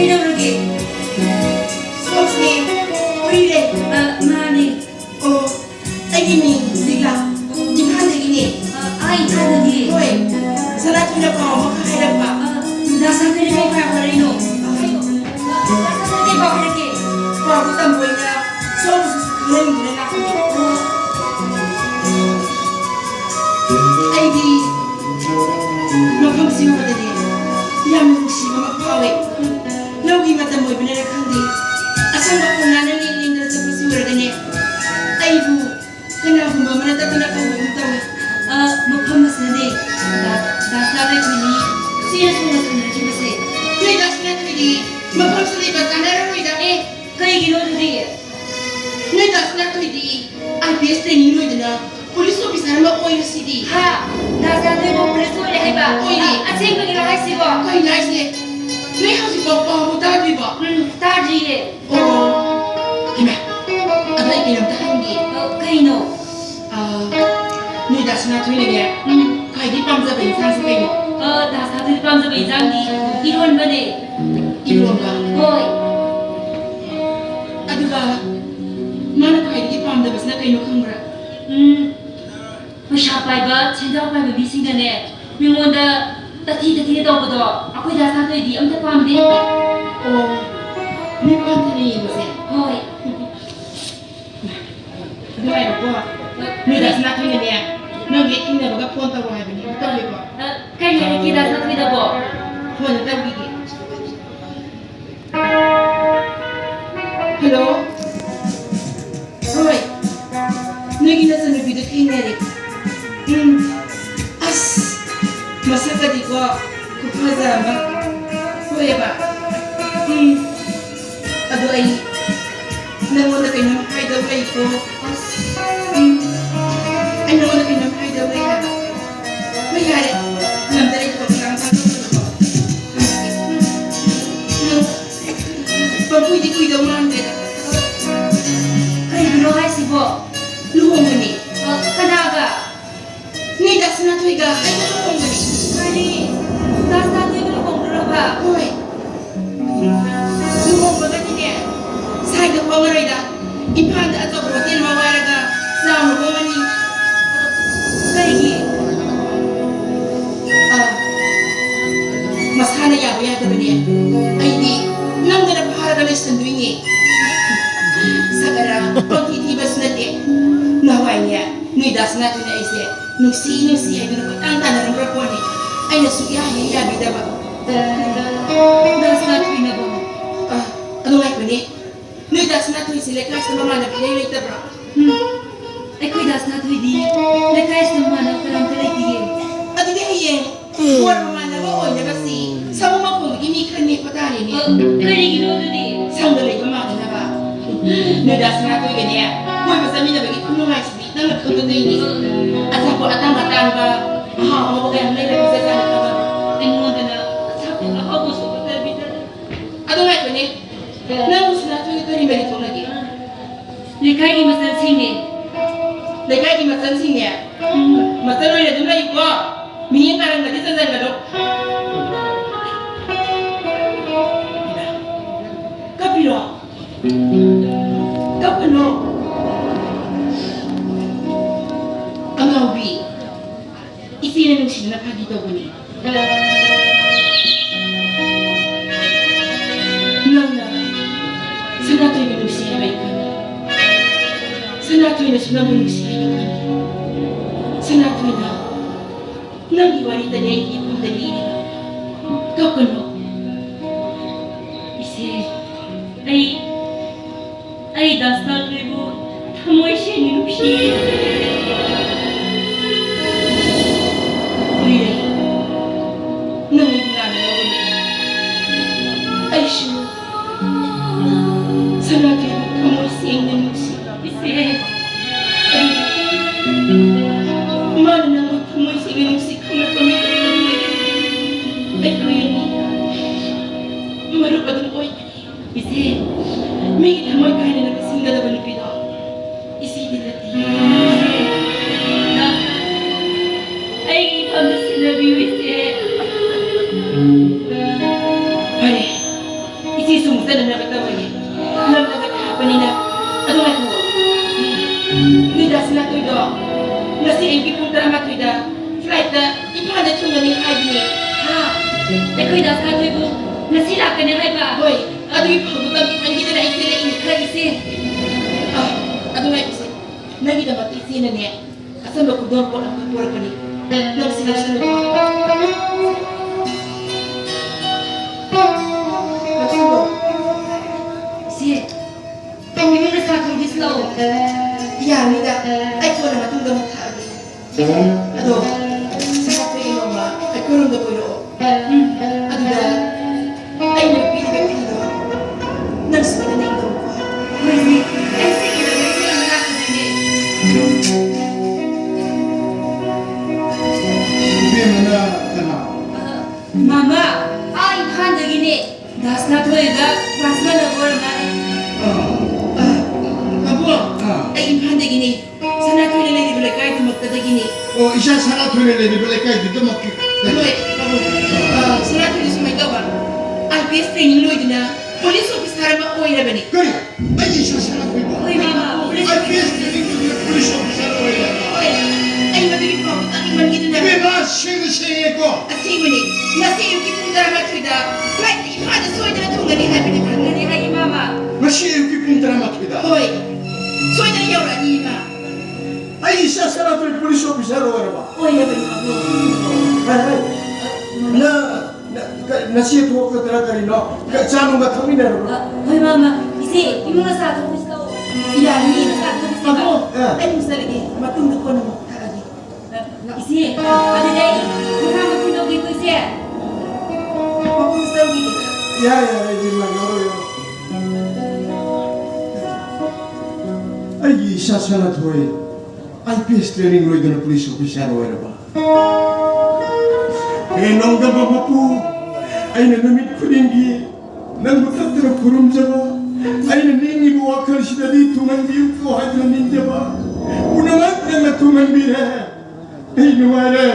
Kailangan Sosi, Urile, Mani. Oh, ay gini, Lila. Di ba handa gini? Ay, handa gini. Hoy, sana tuloy pa ako makakailan pa. Nasa pili kayo kaya pa rin o. Ay, nasa pili kayo pa rin kayo. Bago tamboy na, so susukulan mo na ako dito. Ay di, magpapasiwa ka dali. Yaman mo siya magpawi. Nauwi matamoy binalakang di. Asal ako nga nalilindal sa pasiwa gani. Ay bu, kana kung ba manatatanak ang magmatawi. Magpamas na di. Dasnabay ko ni. Siya sumas na rin siya kasi. Tuy dasnat ko di. Magpapasali ba tanara mo idang kaya gino'n di. Tuy dasnat ko di. Ay best training mo idang na. Pulis officer mo ko yung CD. Ha! Dasnat ko pulis mo na ba? Oy di. At sa'yo magiging si ba? Kaya nice di. Nay hasi ba pa mo tadi ba? Tadi di. Oo. Kima. Ano ay pinagtahan di? Kaya no. Tuy dasnat ko yun niya. Kaya di pang sabay isang sa kayo. Dasnat ko di pang sabay isang di. Iluan ba di? Iluan ba? Hoy. Aduga. Mana kaya di pang dabas na kayo kang bra? Masyapay ba? Senda ko pa mabising ka ne. Mingonda tati na daw ko do. Ako'y dasa to di amta pam din. Oh. May kwanta na yun kasi. Hoy. Doon ko. May dasa na to yun niya. Nang giting na baga punta ko habi niya. Tawag ko. Kaya niya dasa na to yun po. Hoy, tawag ko. Hello? Hoy. Naging nasa nabidot kay Nerik. As masaka di ko kupazama. Hoy ba? Ado ay nangon na kayo ng hideaway ko. As ay nangon na kayo ng hideaway ha. Mayari. Namdari ko lang ko. Pagpuidi ko daw man kita. Kaya binuhay si Bo. Luhong mo ni. Kanaga. Ni das na tuiga. Ay luhong mo ni. Kani. Das na tuiga luhong mo ba? Hoy. Luhong mo gani niya. Say ka pa maray da. Ipanda at ako. Tin mawara ka. Sama mo ni. Kaya mas hana yabo yata ba niya? Ay di. Nang ganapahara na sanduin niya. Sagara, pagtitibas natin. Naway niya, nung das natin na isya, nung siya, ang tanong ng propone, ay nasuyahin niya, bida ba? Das natin na ba? Ano nga ko ni? Nung das natin sila, kahit na mga nagpilay ta bro. Ay ko'y das natin di, nakayas na mga nagpalang diyan. At hindi hayin, buwan mga nagawa niya kasi, sa mga kong gimikan niya patali niya. Kaya ginodo di. Sanggalay ko mga na ba? Nadas na ko ganyan. Kung masami na bagi kuno nga isbi na nagkundo ini. At ako atang ba? Mo kaya may labi sa sana ka. Tingon na sa ako gusto ko tabi na. Ato nga ko ni. Na gusto na to ito ni bali ko lagi. Lekay di masansing ni. Lekay di masansing niya. Masaloy na dunay ko. Minyan karang gadi sa dalo. Kapiro. Kapano? Ang hawi. Isinanong sila nakagito ko ni. Nang na, sa nato'y manusiya may kanya. Sa nato'y na sila manusiya may kanya. Sa nato'y na, nang iwarita niya ipong dalili na. Kapano? Ay, dasal ribu, tamoy siya nilupi. Uy, nangignan na ako niya. Ay, siya. Sana kayo tamoy siyang nilupi. Kasi, ay, mana naman tamoy siyang nilupi kung nakamit ang tamoy. Ay, kuya niya. ngasi ay pung taramat ida flight da imphanda thungani haibini ha ekoi das ka toibu ngasi lakane haiba hoi adui phabu tam angi da ise le in kha ise adu ngai ise nagi da mat ise ne asam ko dor ko am ko kani nak sila sila ise kami ni sa ko dislo ya ni da ai ko na matung da mukha ado sa ko ino ma ai ko ron da ko ro adu da ai no pi da pi do nang sa na ino ko ni ai se ina da sila na ko ni Bimana kana mama ai khan da gini das na thoi da plasma na bor na ai imphanda gini sana thoi le le kai tu makta da gini oh isha sana thole le bele kai dito mak Loi, sana thoi sumai da ba ai pes training loi dina police officer ma oi na bani kari ai isha sana thole oi mama ai face police officer hoya oi ai ma digi ko ta ki man gitu na bima sing ko asi mani nasi yu ki pun dara ma thoi da flight imphanda soi da thunga ni hai bani phangani hai mama mashi ki puntara makida oi soi da yaura ni ma ai isha sana thole police officer hoya ba oi ya bani na nasi to ko tara kari no chanu ma thamina ro oi mama isi imuna sa ko isto ya ni sa ko isto ko ai musa lagi matung ko na lagi isi ada dai kuna matung do ko isi ko musa lagi ya di magoro yo ai isha sana thole IPS training loi dona police officer hoya ba nong da bapu aina namit kudingi nang bukatra kurum jaba aina ningi bu wakal sidadi tuman biu ko hadra ninjaba unamat na tuman bira ai nuara